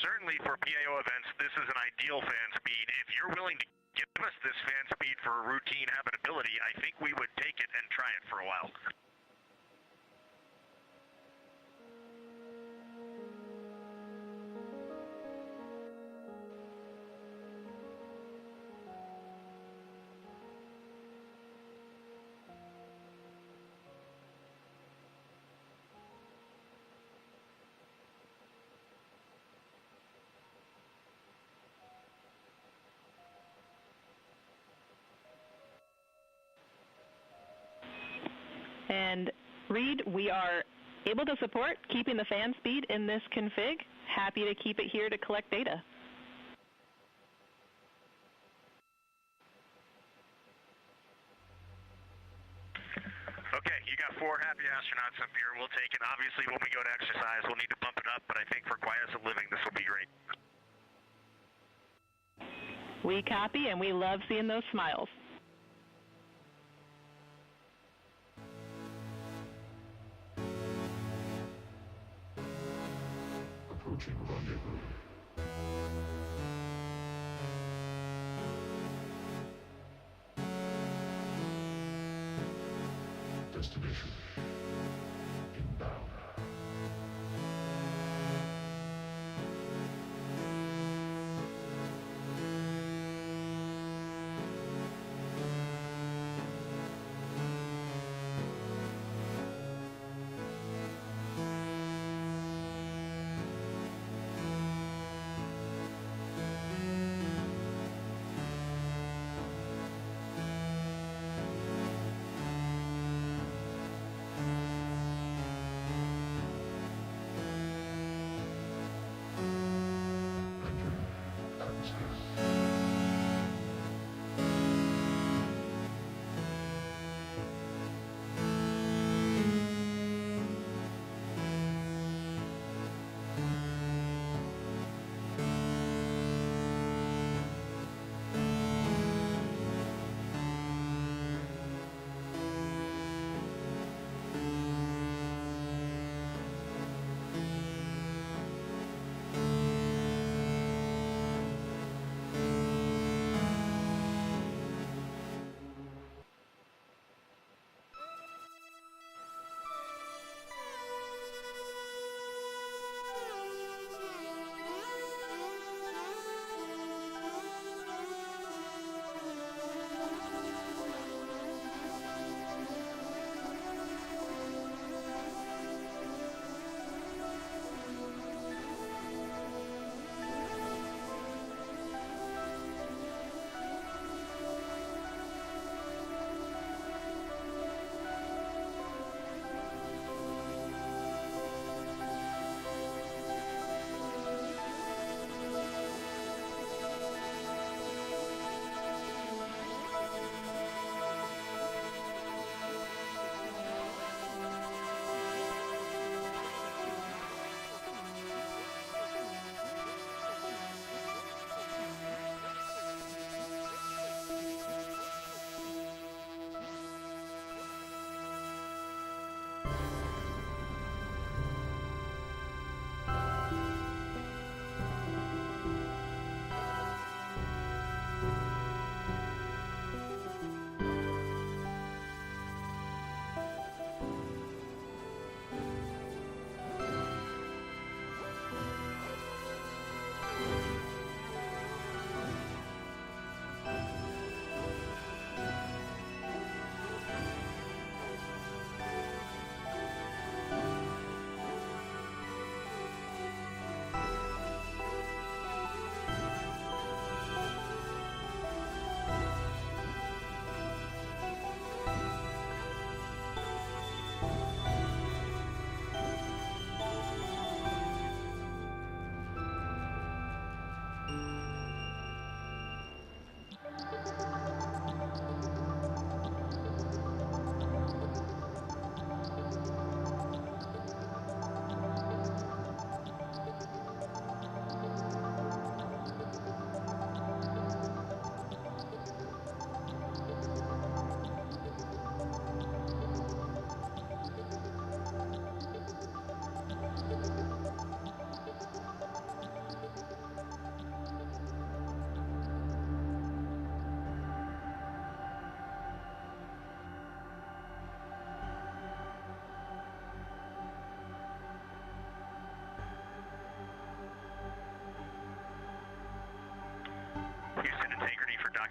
Certainly for PAO events, this is an ideal fan speed. If you're willing to give us this fan speed for routine habitability, I think we would take it and try it for a while. And Reed, we are able to support keeping the fan speed in this config. Happy to keep it here to collect data. Okay, you got 4 happy astronauts up here. We'll take it. Obviously, when we go to exercise, we'll need to bump it up, but I think for quiet of living, this will be great. We copy, and we love seeing those smiles. Approaching rendezvous. Destination inbound.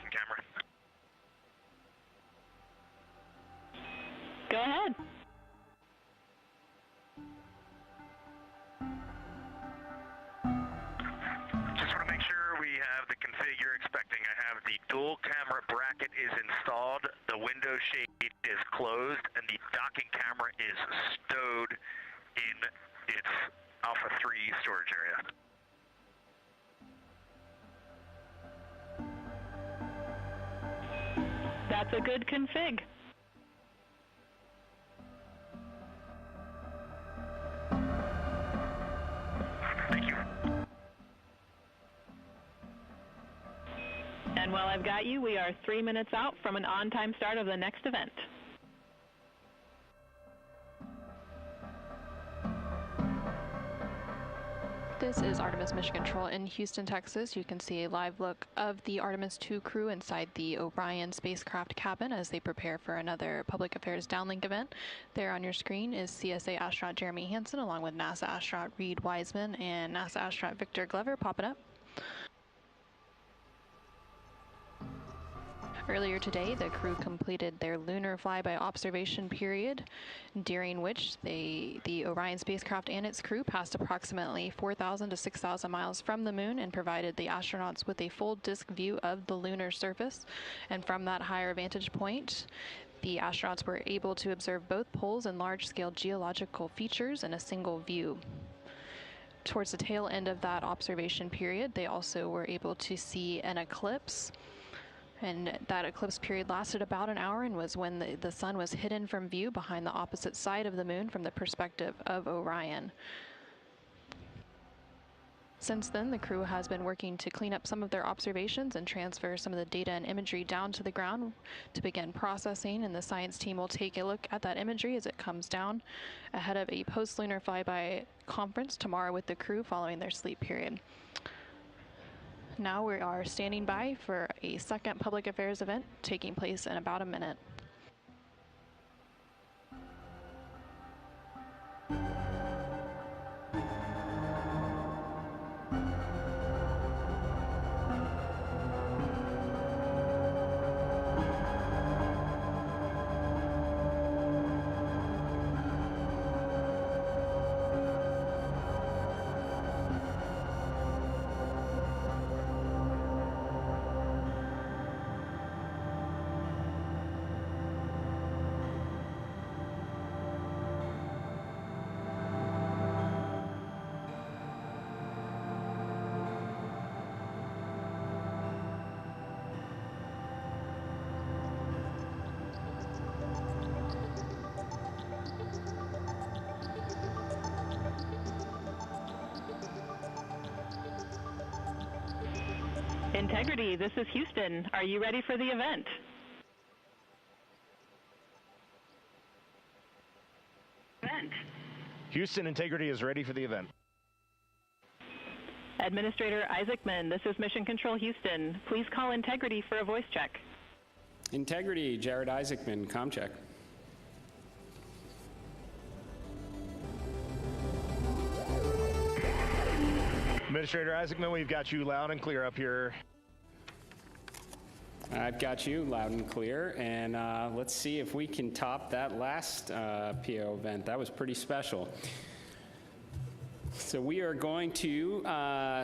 docking camera. Go ahead. Just want to make sure we have the config you're expecting. I have the dual camera bracket is installed, the window shade is closed, and the docking camera is stowed in its Alpha 3 storage area. That's a good config. Thank you. And while I've got you, we are 3 minutes out from an on-time start of the next event. This is Artemis Mission Control in Houston, Texas. You can see a live look of the Artemis 2 crew inside the Orion spacecraft cabin as they prepare for another public affairs downlink event. There on your screen is CSA astronaut Jeremy Hansen along with NASA astronaut Reed Wiseman and NASA astronaut Victor Glover popping up. Earlier today, the crew completed their lunar flyby observation period, during which the Orion spacecraft and its crew passed approximately 4,000 to 6,000 miles from the moon and provided the astronauts with a full disk view of the lunar surface. And from that higher vantage point, the astronauts were able to observe both poles and large-scale geological features in a single view. Towards the tail end of that observation period, they also were able to see an eclipse. And that eclipse period lasted about an hour and was when the sun was hidden from view behind the opposite side of the moon from the perspective of Orion. Since then, the crew has been working to clean up some of their observations and transfer some of the data and imagery down to the ground to begin processing, and the science team will take a look at that imagery as it comes down ahead of a post-lunar flyby conference tomorrow with the crew following their sleep period. Now we are standing by for a second public affairs event taking place in about a minute. Integrity, this is Houston. Are you ready for the event? Houston, Integrity is ready for the event. Administrator Isaacman, this is Mission Control Houston. Please call Integrity for a voice check. Integrity, Jared Isaacman, ComCheck. Administrator Isaacman, we've got you loud and clear up here. I've got you loud and clear, and let's see if we can top that last PO event. That was pretty special. So we are going to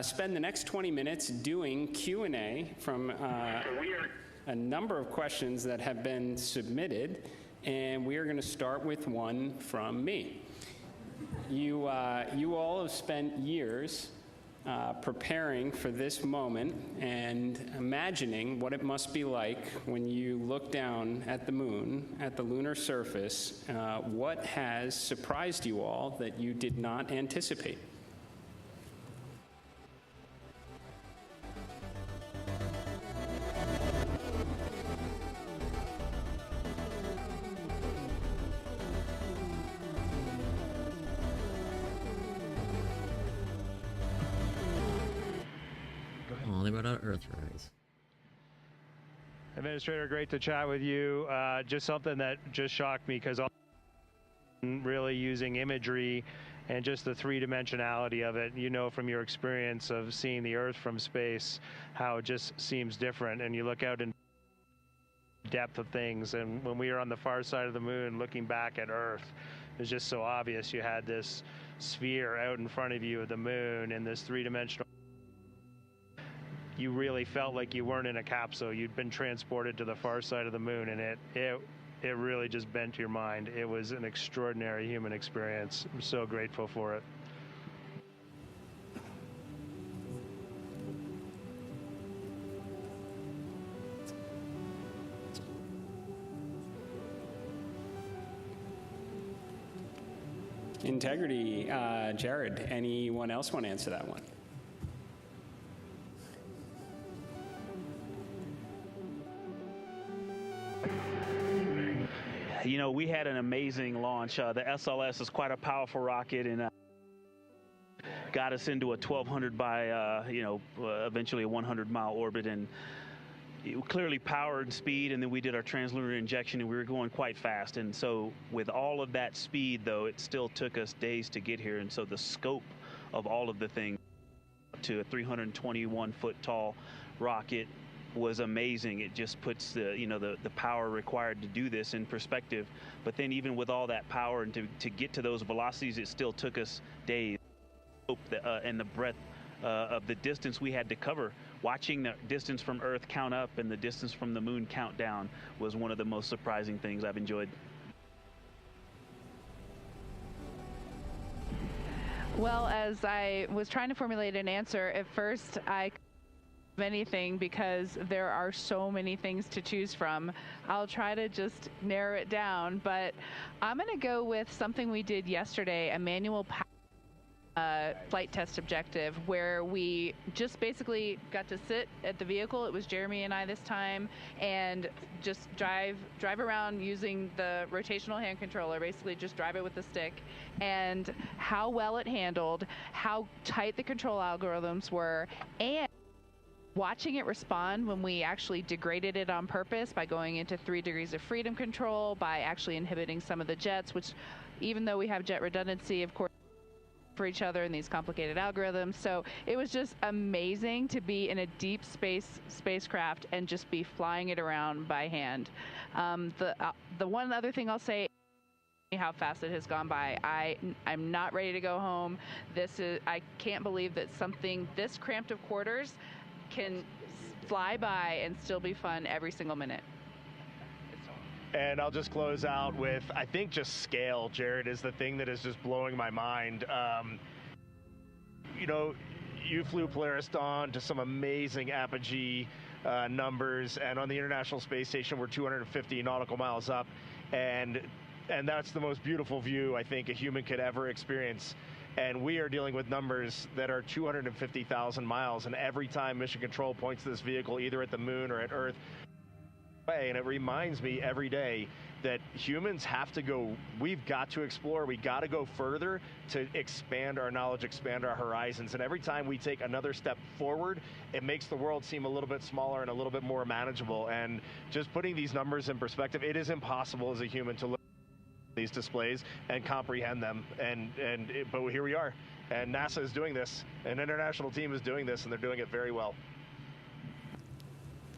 spend the next 20 minutes doing Q&A from a number of questions that have been submitted, and we are going to start with one from me. You all have spent years preparing for this moment and imagining what it must be like when you look down at the moon, at the lunar surface. What has surprised you all that you did not anticipate? They brought out Earthrise. Administrator, great to chat with you. Just something that just shocked me because really using imagery and just the three-dimensionality of it. You know from your experience of seeing the Earth from space how it just seems different, and you look out in depth of things, and when we were on the far side of the moon looking back at Earth, it was just so obvious. You had this sphere out in front of you of the moon and this three-dimensional. You really felt like you weren't in a capsule. You'd been transported to the far side of the moon, and it really just bent your mind. It was an extraordinary human experience. I'm so grateful for it. Integrity, Jared, anyone else want to answer that one? You know, we had an amazing launch. The SLS is quite a powerful rocket, and got us into a 1,200 by, eventually a 100-mile orbit, and it clearly powered speed, and then we did our translunar injection, and we were going quite fast. And so with all of that speed, though, it still took us days to get here. And so the scope of all of the things to a 321-foot tall rocket was amazing. It just puts the power required to do this in perspective. But then even with all that power and to get to those velocities, it still took us days. And the breadth of the distance we had to cover, watching the distance from Earth count up and the distance from the moon count down was one of the most surprising things I've enjoyed. Well, as I was trying to formulate an answer, at first I anything because there are so many things to choose from. I'll try to just narrow it down, but I'm going to go with something we did yesterday, a manual flight test objective, where we just basically got to sit at the vehicle. It was Jeremy and I this time, and just drive around using the rotational hand controller, basically just drive it with the stick, and how well it handled, how tight the control algorithms were, and watching it respond when we actually degraded it on purpose by going into 3 degrees of freedom control, by actually inhibiting some of the jets, which even though we have jet redundancy, of course, for each other in these complicated algorithms. So it was just amazing to be in a deep spacecraft and just be flying it around by hand. The one other thing I'll say, how fast it has gone by. I'm not ready to go home. I can't believe that something this cramped of quarters can fly by and still be fun every single minute. And I'll just close out with, I think just scale, Jared, is the thing that is just blowing my mind. You flew Polaris Dawn to some amazing apogee numbers, and on the International Space Station we're 250 nautical miles up, and that's the most beautiful view I think a human could ever experience. And we are dealing with numbers that are 250,000 miles, and every time Mission Control points to this vehicle, either at the moon or at Earth, and it reminds me every day that humans have to go, we've got to explore, we got to go further to expand our knowledge, expand our horizons. And every time we take another step forward, it makes the world seem a little bit smaller and a little bit more manageable. And just putting these numbers in perspective, it is impossible as a human to look at these displays and comprehend them. But here we are, and NASA is doing this, an international team is doing this, and they're doing it very well.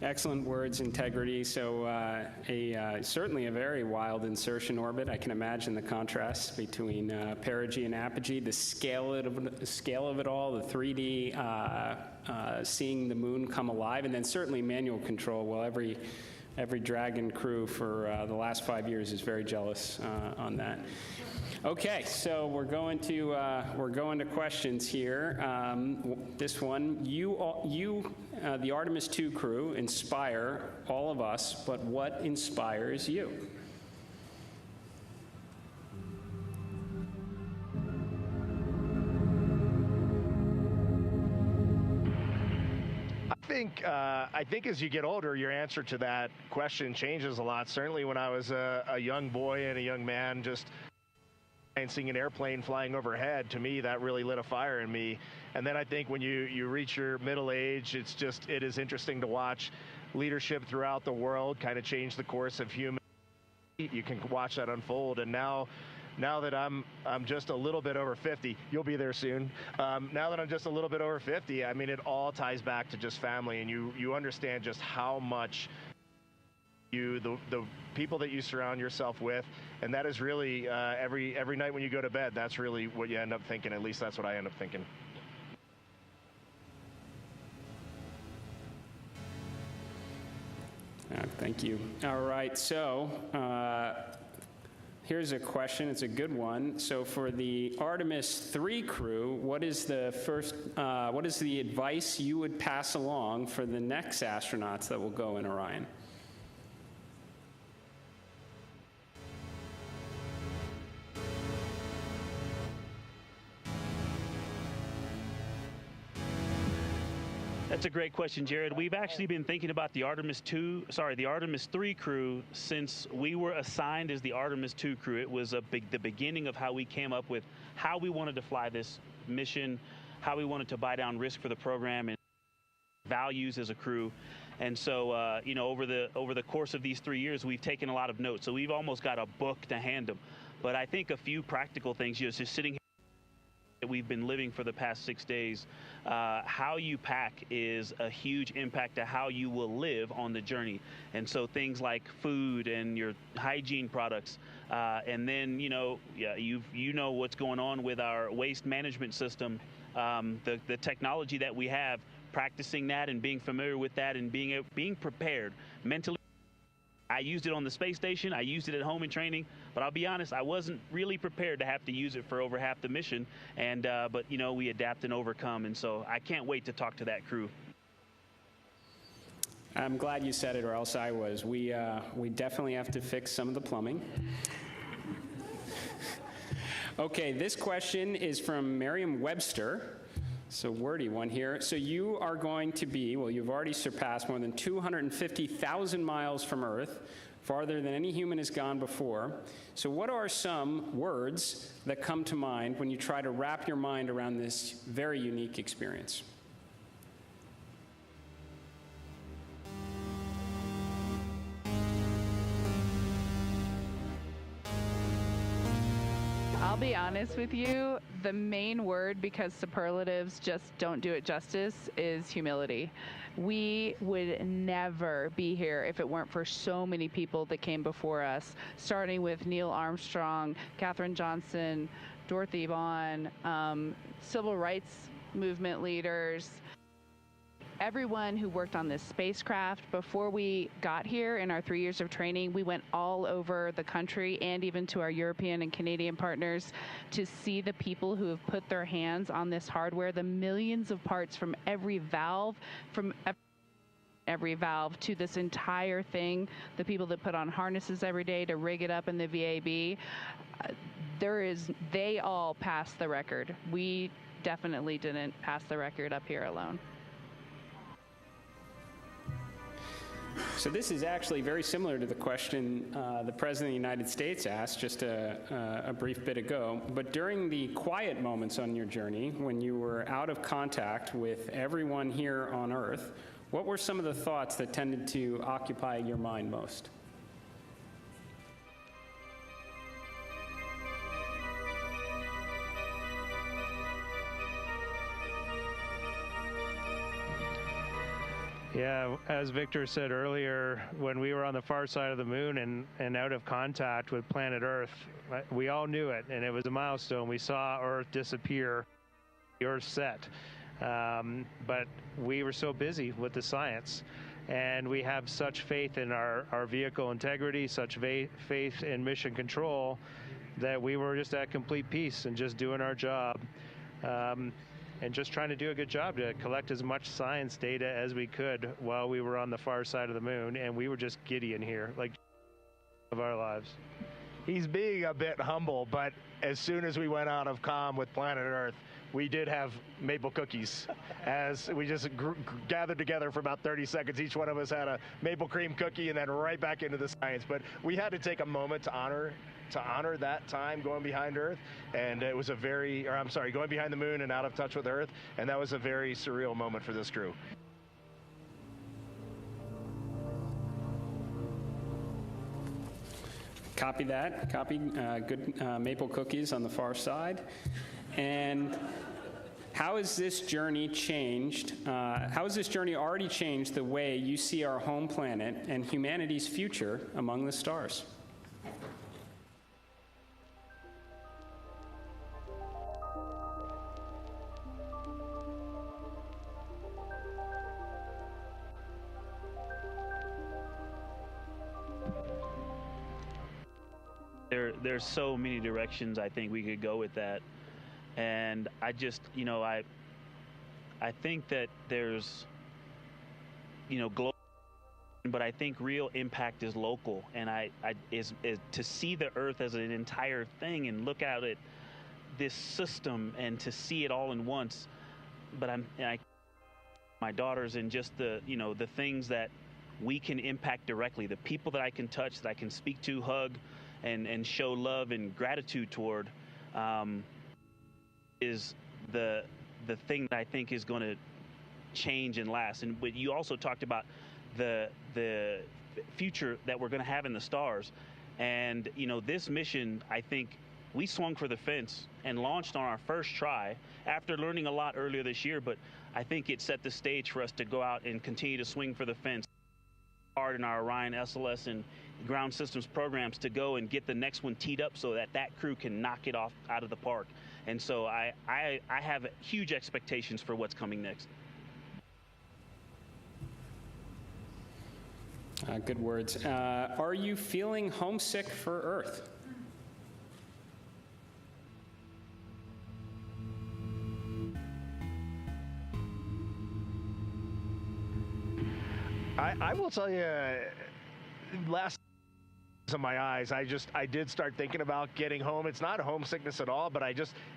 Excellent words, Integrity. So certainly a very wild insertion orbit. I can imagine the contrast between perigee and apogee, the scale of it all, the 3D, seeing the moon come alive, and then certainly manual control. Well, every Dragon crew for the last 5 years is very jealous on that. Okay, so we're going to questions here. This one, the Artemis 2 crew, inspire all of us, but what inspires you? I think as you get older, your answer to that question changes a lot. Certainly when I was a young boy and a young man, just seeing an airplane flying overhead, to me that really lit a fire in me. And then I think when you reach your middle age, it is interesting to watch leadership throughout the world kind of change the course of human. You can watch that unfold. And now now that I'm just a little bit over 50, you'll be there soon. Now that I'm just a little bit over 50, I mean, it all ties back to just family, and you understand just how much the people that you surround yourself with, and that is really every night when you go to bed, that's really what you end up thinking. At least that's what I end up thinking. Thank you. All right, so here's a question. It's a good one. So for the Artemis 3 crew, what is the advice you would pass along for the next astronauts that will go in Orion? That's a great question, Jared. We've actually been thinking about the Artemis 3 crew since we were assigned as the Artemis 2 crew. It was the beginning of how we came up with how we wanted to fly this mission, how we wanted to buy down risk for the program, and values as a crew. And so, you know, over the course of these 3 years, we've taken a lot of notes. So we've almost got a book to hand them. But I think a few practical things, just sitting here, we've been living for the past 6 days. How you pack is a huge impact to how you will live on the journey. And so things like food and your hygiene products, and then you know what's going on with our waste management system, the technology that we have, practicing that and being familiar with that and being prepared mentally. I used it on the space station. I used it at home in training, but I'll be honest, I wasn't really prepared to have to use it for over half the mission. And but you know, we adapt and overcome, and so I can't wait to talk to that crew. I'm glad you said it, or else I was. We definitely have to fix some of the plumbing. Okay, this question is from Merriam-Webster. So wordy one here. So you are going to be, well, you've already surpassed more than 250,000 miles from Earth, farther than any human has gone before. So what are some words that come to mind when you try to wrap your mind around this very unique experience? I'll be honest with you, the main word, because superlatives just don't do it justice, is humility. We would never be here if it weren't for so many people that came before us, starting with Neil Armstrong, Katherine Johnson, Dorothy Vaughan, civil rights movement leaders, everyone who worked on this spacecraft. Before we got here in our 3 years of training, we went all over the country and even to our European and Canadian partners to see the people who have put their hands on this hardware, the millions of parts from every valve, to this entire thing, the people that put on harnesses every day to rig it up in the VAB. They all passed the record. We definitely didn't pass the record up here alone. So this is actually very similar to the question the President of the United States asked just a brief bit ago. But during the quiet moments on your journey, when you were out of contact with everyone here on Earth, what were some of the thoughts that tended to occupy your mind most? Yeah, as Victor said earlier, when we were on the far side of the moon and out of contact with planet Earth, we all knew it, and it was a milestone. We saw Earth disappear, the Earth set. But we were so busy with the science, and we have such faith in our vehicle integrity, such faith in mission control, that we were just at complete peace and just doing our job. And just trying to do a good job to collect as much science data as we could while we were on the far side of the moon, and we were just giddy in here, like of our lives. He's being a bit humble, but as soon as we went out of comm with planet Earth, we did have maple cookies. As we just gathered together for about 30 seconds, each one of us had a maple cream cookie and then right back into the science. But we had to take a moment to honor that time going behind Earth, and it was going behind the moon and out of touch with Earth, and that was a very surreal moment for this crew. Copy that. Copy. Good maple cookies on the far side. And how has this journey changed? How has this journey already changed the way you see our home planet and humanity's future among the stars? There's so many directions I think we could go with that, and I just, I think that there's, global, but I think real impact is local, and is to see the Earth as an entire thing and look at it, this system, and to see it all in once. But my daughters, and just the things that we can impact directly, the people that I can touch, that I can speak to, hug, and show love and gratitude toward, is the thing that I think is going to change and last. And but you also talked about the future that we're going to have in the stars, and this mission, I think we swung for the fence and launched on our first try after learning a lot earlier this year. But I think it set the stage for us to go out and continue to swing for the fence hard in our Orion SLS and ground systems programs to go and get the next one teed up so that crew can knock it off out of the park. And so I have huge expectations for what's coming next. Good words. Are you feeling homesick for Earth? I will tell you, last of my eyes, I did start thinking about getting home. It's not homesickness at all, but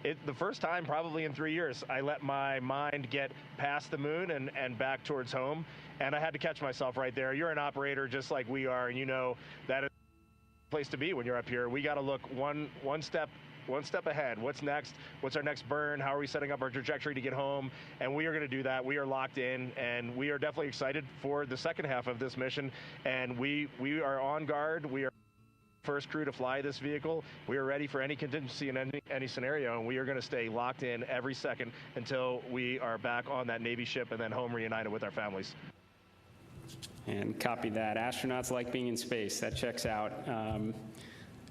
the first time probably in 3 years, I let my mind get past the moon and back towards home, and I had to catch myself right there. You're an operator just like we are, and that is the place to be when you're up here. We got to look one step ahead. What's next? What's our next burn? How are we setting up our trajectory to get home? And we are going to do that. We are locked in, and we are definitely excited for the second half of this mission. And we are on guard. We are first crew to fly this vehicle. We are ready for any contingency in any scenario, and we are going to stay locked in every second until we are back on that Navy ship and then home reunited with our families. And copy that. Astronauts like being in space. That checks out.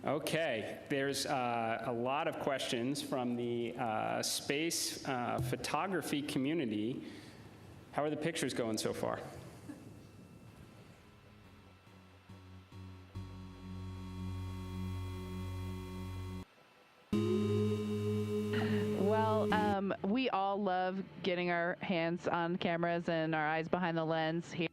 Okay, there's a lot of questions from the space photography community. How are the pictures going so far? Well, we all love getting our hands on cameras and our eyes behind the lens here,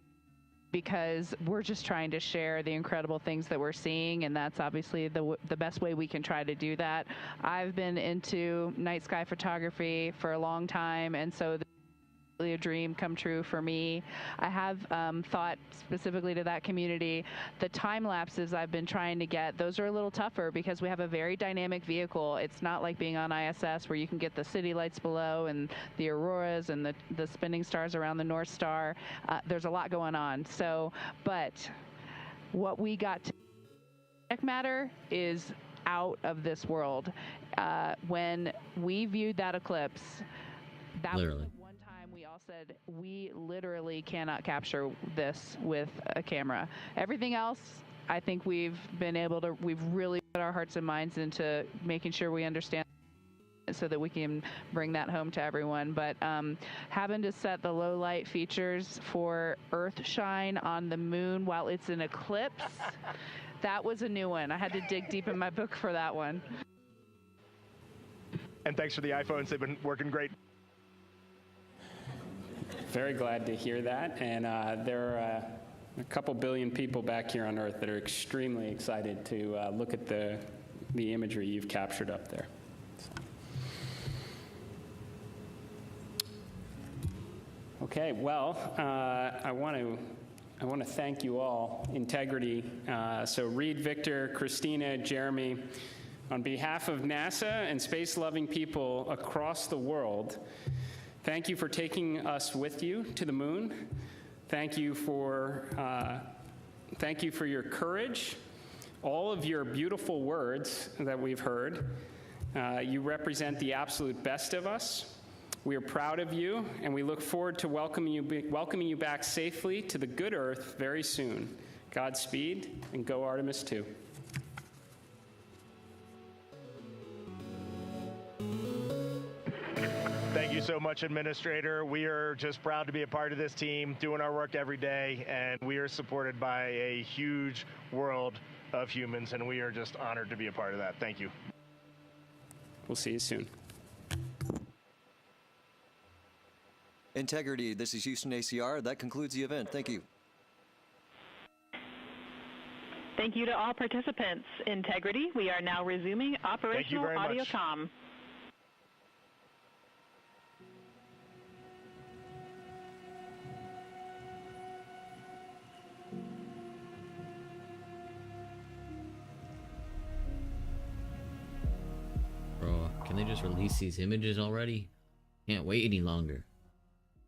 because we're just trying to share the incredible things that we're seeing, and that's obviously the best way we can try to do that. I've been into night sky photography for a long time, and so a dream come true for me. I have thought specifically to that community, the time lapses I've been trying to get, those are a little tougher because we have a very dynamic vehicle. It's not like being on ISS where you can get the city lights below and the auroras and the spinning stars around the North Star. There's a lot going on. So, but what we got to matter is out of this world. When we viewed that eclipse, that Literally. was one time we all said, we literally cannot capture this with a camera. Everything else, I think we've really put our hearts and minds into making sure we understand so that we can bring that home to everyone. But having to set the low light features for Earth shine on the moon while it's an eclipse, that was a new one. I had to dig deep in my book for that one. And thanks for the iPhones. They've been working great. Very glad to hear that. And there are a couple billion people back here on Earth that are extremely excited to look at the imagery you've captured up there. So. Okay, well, I want to thank you all. Integrity. So Reed, Victor, Christina, Jeremy, on behalf of NASA and space-loving people across the world, thank you for taking us with you to the moon. Thank you for your courage. all of your beautiful words that we've heard. You represent the absolute best of us. We are proud of you, and we look forward to welcoming you back safely to the good Earth very soon. Godspeed, and go Artemis 2. Thank you so much, Administrator. We are just proud to be a part of this team, doing our work every day, and we are supported by a huge world of humans, and we are just honored to be a part of that. Thank you. We'll see you soon. Integrity, this is Houston ACR. That concludes the event. Thank you. Thank you to all participants. Integrity, we are now resuming operational audio comm. Bro, can they just release these images already? Can't wait any longer.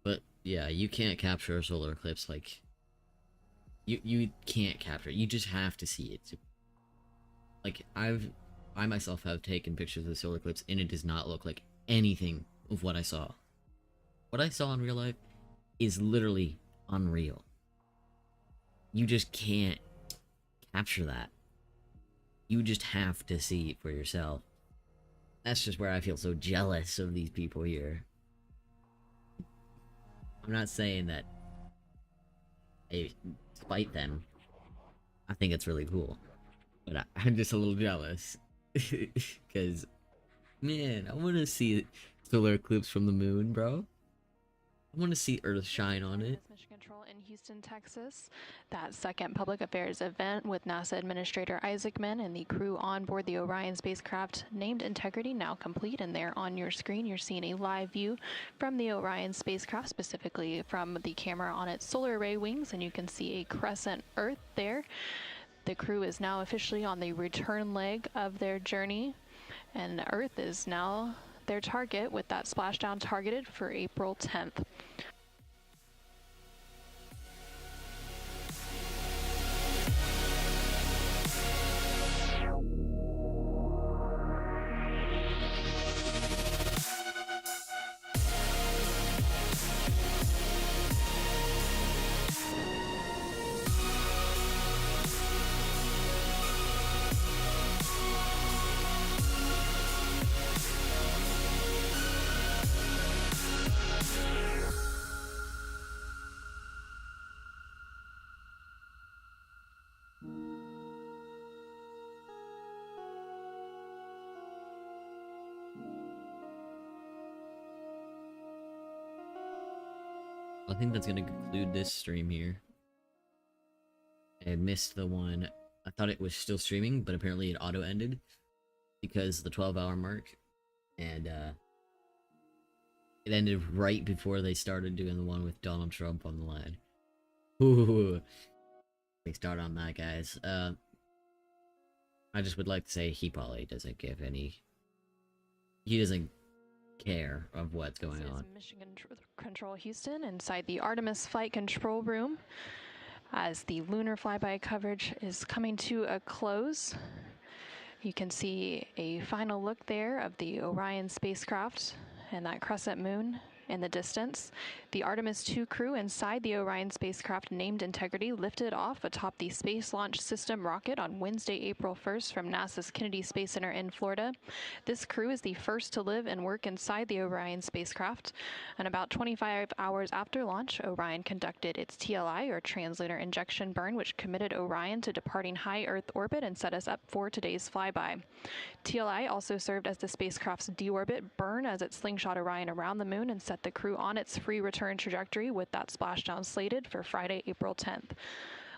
But yeah, you can't capture a solar eclipse like you can't capture it. You just have to see it. Like I myself have taken pictures of the solar eclipse and it does not look like anything of what I saw. What I saw in real life is literally unreal. You just can't capture that. You just have to see it for yourself. That's just where I feel so jealous of these people here. I'm not saying that I spite them. I think it's really cool. But I'm just a little jealous. Because, man, I want to see solar eclipse from the moon, bro. I want to see Earth shine on it. Mission Control in Houston, Texas. That second public affairs event with NASA Administrator Isaacman and the crew on board the Orion spacecraft named Integrity now complete. And there on your screen, you're seeing a live view from the Orion spacecraft, specifically from the camera on its solar array wings. And you can see a crescent Earth there. The crew is now officially on the return leg of their journey. And Earth is now their target, with that splashdown targeted for April 10th. I think that's going to conclude this stream here. I missed the one. I thought it was still streaming, but apparently it auto-ended because the 12-hour mark. And it ended right before they started doing the one with Donald Trump on the line. Ooh. They start on that, guys. I just would like to say he probably doesn't give any... He doesn't care of what's going on. Mission Control Houston inside the Artemis flight control room as the lunar flyby coverage is coming to a close. You can see a final look there of the Orion spacecraft and that crescent moon in the distance. The Artemis 2 crew inside the Orion spacecraft named Integrity lifted off atop the Space Launch System rocket on Wednesday, April 1st from NASA's Kennedy Space Center in Florida. This crew is the first to live and work inside the Orion spacecraft. And about 25 hours after launch, Orion conducted its TLI, or translunar injection burn, which committed Orion to departing high Earth orbit and set us up for today's flyby. TLI also served as the spacecraft's deorbit burn as it slingshot Orion around the moon and set the crew on its free return trajectory, with that splashdown slated for Friday, April 10th.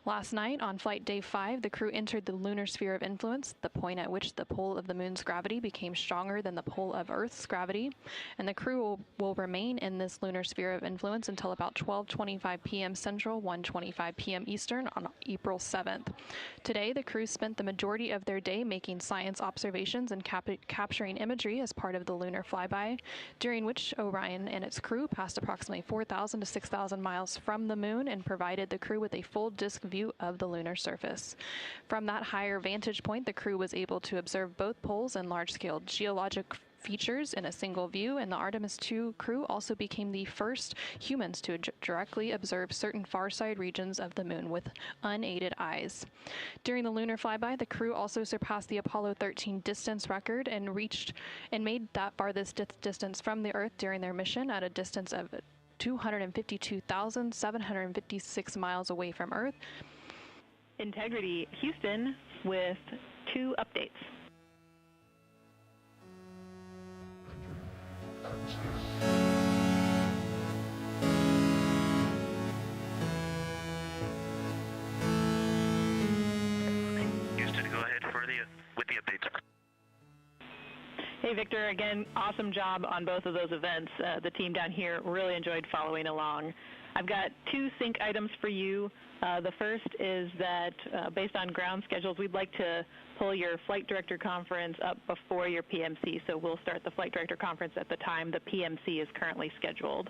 Last night, on flight day 5, the crew entered the lunar sphere of influence, the point at which the pull of the moon's gravity became stronger than the pull of Earth's gravity, and the crew will remain in this lunar sphere of influence until about 12:25 p.m. Central, 1:25 p.m. Eastern on April 7th. Today, the crew spent the majority of their day making science observations and capturing imagery as part of the lunar flyby, during which Orion and its crew passed approximately 4,000 to 6,000 miles from the moon and provided the crew with a full disk view of the lunar surface. From that higher vantage point, the crew was able to observe both poles and large-scale geologic features in a single view, and the Artemis II crew also became the first humans to directly observe certain far-side regions of the moon with unaided eyes. During the lunar flyby, the crew also surpassed the Apollo 13 distance record and made that farthest distance from the Earth during their mission at a distance of 252,756 miles away from Earth. Integrity Houston with 2 updates. Houston, go ahead with the updates. Hey, Victor, again, awesome job on both of those events. The team down here really enjoyed following along. I've got 2 sync items for you. The first is that based on ground schedules, we'd like to pull your flight director conference up before your PMC, so we'll start the flight director conference at the time the PMC is currently scheduled.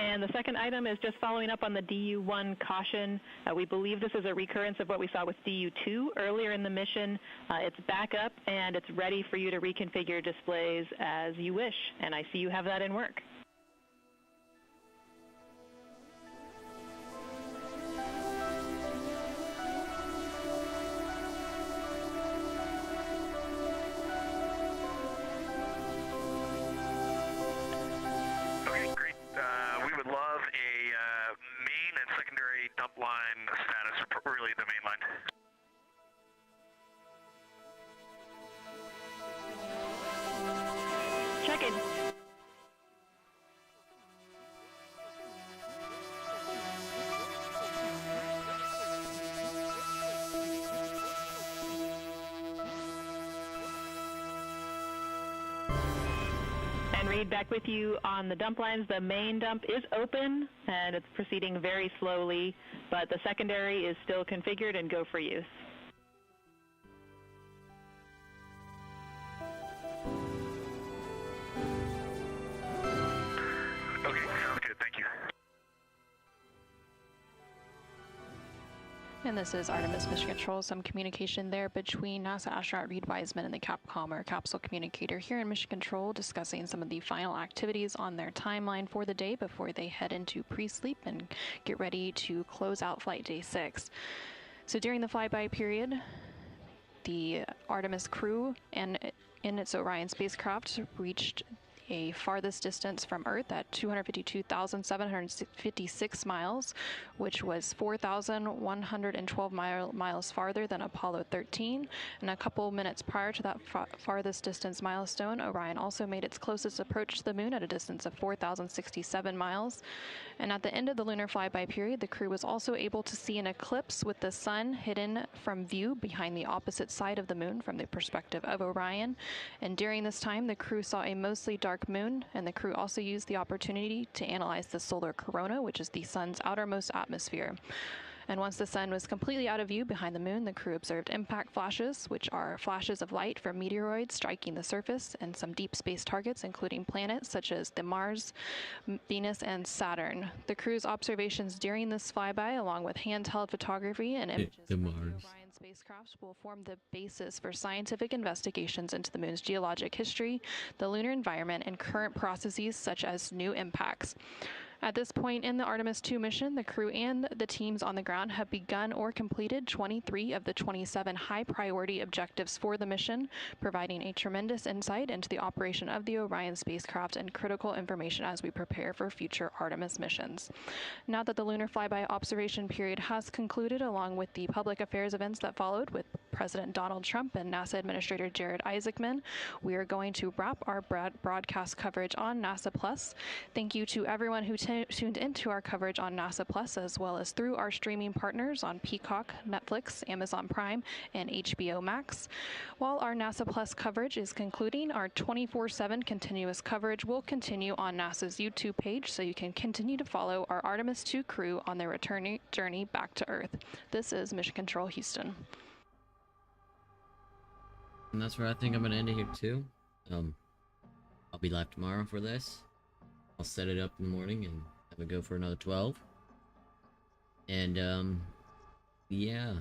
And the second item is just following up on the DU-1 caution. We believe this is a recurrence of what we saw with DU-2 earlier in the mission. It's back up and it's ready for you to reconfigure displays as you wish. And I see you have that in work. Dump line status, really the main line. Check in. And Reed, back with you on the dump lines. The main dump is open and it's proceeding very slowly, but the secondary is still configured and go for use. Okay, sounds good. Thank you. And this is Artemis Mission Control. Some communication there between NASA astronaut Reed Wiseman and the Capcom, or capsule communicator, here in Mission Control, discussing some of the final activities on their timeline for the day before they head into pre-sleep and get ready to close out Flight Day 6. So during the flyby period, the Artemis crew and in its Orion spacecraft reached a farthest distance from Earth at 252,756 miles, which was 4,112 miles farther than Apollo 13. And a couple minutes prior to that farthest distance milestone, Orion also made its closest approach to the moon at a distance of 4,067 miles. And at the end of the lunar flyby period, the crew was also able to see an eclipse with the sun hidden from view behind the opposite side of the moon from the perspective of Orion. And during this time, the crew saw a mostly dark moon, and the crew also used the opportunity to analyze the solar corona, which is the sun's outermost atmosphere. And once the sun was completely out of view behind the moon, the crew observed impact flashes, which are flashes of light from meteoroids striking the surface, and some deep space targets, including planets such as the Mars, Venus, and Saturn. The crew's observations during this flyby, along with handheld photography and images from the Orion spacecraft, will form the basis for scientific investigations into the moon's geologic history, the lunar environment, and current processes such as new impacts. At this point in the Artemis II mission, the crew and the teams on the ground have begun or completed 23 of the 27 high-priority objectives for the mission, providing a tremendous insight into the operation of the Orion spacecraft and critical information as we prepare for future Artemis missions. Now that the lunar flyby observation period has concluded, along with the public affairs events that followed with President Donald Trump and NASA Administrator Jared Isaacman, we are going to wrap our broadcast coverage on NASA Plus. Thank you to everyone who tuned into our coverage on NASA Plus, as well as through our streaming partners on Peacock, Netflix, Amazon Prime, and HBO Max. While our NASA Plus coverage is concluding, our 24/7 continuous coverage will continue on NASA's YouTube page, so you can continue to follow our Artemis II crew on their return journey back to Earth. This is Mission Control Houston. And that's where I think I'm gonna end it here too. I'll be live tomorrow for this. I'll set it up in the morning and have it go for another 12. And yeah.